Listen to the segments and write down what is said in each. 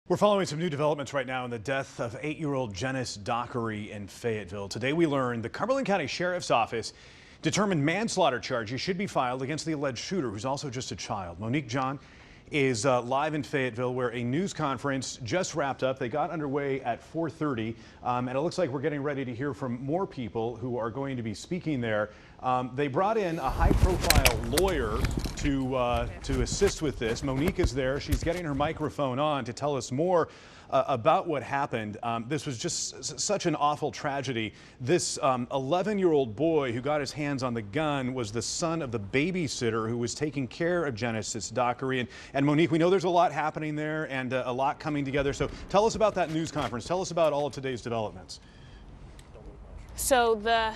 We're following some new developments right now in the death of 8-year-old Jenesis Dockery in Fayetteville. Today we learned the Cumberland County Sheriff's Office determined manslaughter charges should be filed against the alleged shooter, who's also just a child. Monique John is live in Fayetteville, where a news conference just wrapped up. They got underway at 4:30, and it looks like we're getting ready to hear from more people who are going to be speaking there. They brought in a high-profile lawyer to assist with this. Monique is there. She's getting her microphone on to tell us more about what happened. This was just such an awful tragedy. This 11-year-old boy who got his hands on the gun was the son of the babysitter who was taking care of Jenesis Dockery. And Monique, we know there's a lot happening there and a lot coming together. So tell us about that news conference. Tell us about all of today's developments. So the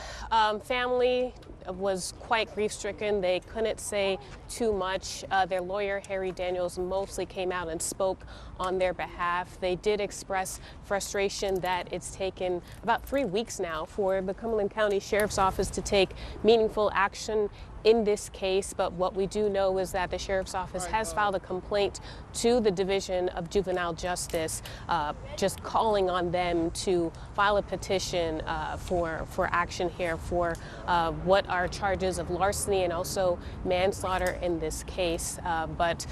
family was quite grief-stricken. They couldn't say too much. Their lawyer, Harry Daniels, mostly came out and spoke on their behalf. They did express frustration that it's taken about 3 weeks now for the Cumberland County Sheriff's Office to take meaningful action in this case, but what we do know is that the Sheriff's Office has filed a complaint to the Division of Juvenile Justice, just calling on them to file a petition for action here for what are charges of larceny and also manslaughter in this case. But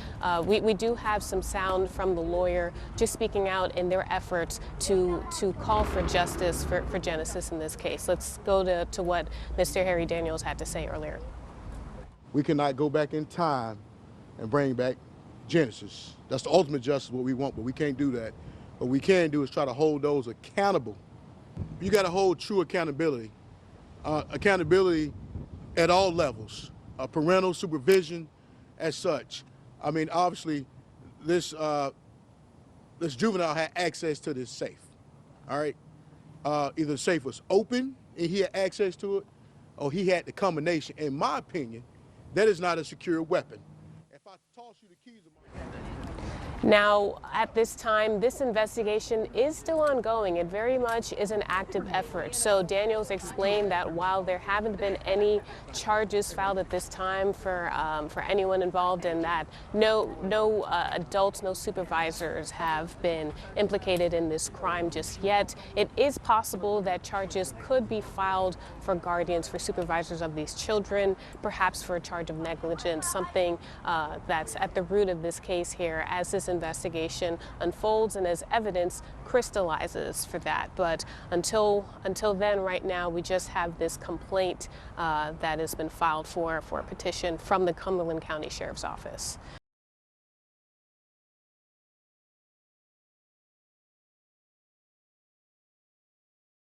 we do have some sound from the lawyer just speaking out in their efforts to call for justice for Jenesis in this case. Let's go to what Mr. Harry Daniels had to say earlier. We cannot go back in time and bring back Jenesis. That's the ultimate justice, what we want, but we can't do that. What we can do is try to hold those accountable. You got to hold true accountability. Accountability at all levels, parental supervision as such. I mean, obviously, this juvenile had access to this safe, all right? Either the safe was open and he had access to it, or he had the combination. In my opinion, that is not a secure weapon. If I toss you the keys of my... Now, at this time, this investigation is still ongoing. It very much is an active effort. So Daniels explained that while there haven't been any charges filed at this time for anyone involved in that, no adults, no supervisors have been implicated in this crime just yet. It is possible that charges could be filed for guardians, for supervisors of these children, perhaps for a charge of negligence, something that's at the root of this case here as this investigation unfolds and as evidence crystallizes for that. But until then, right now, we just have this complaint that has been filed for a petition from the Cumberland County Sheriff's Office.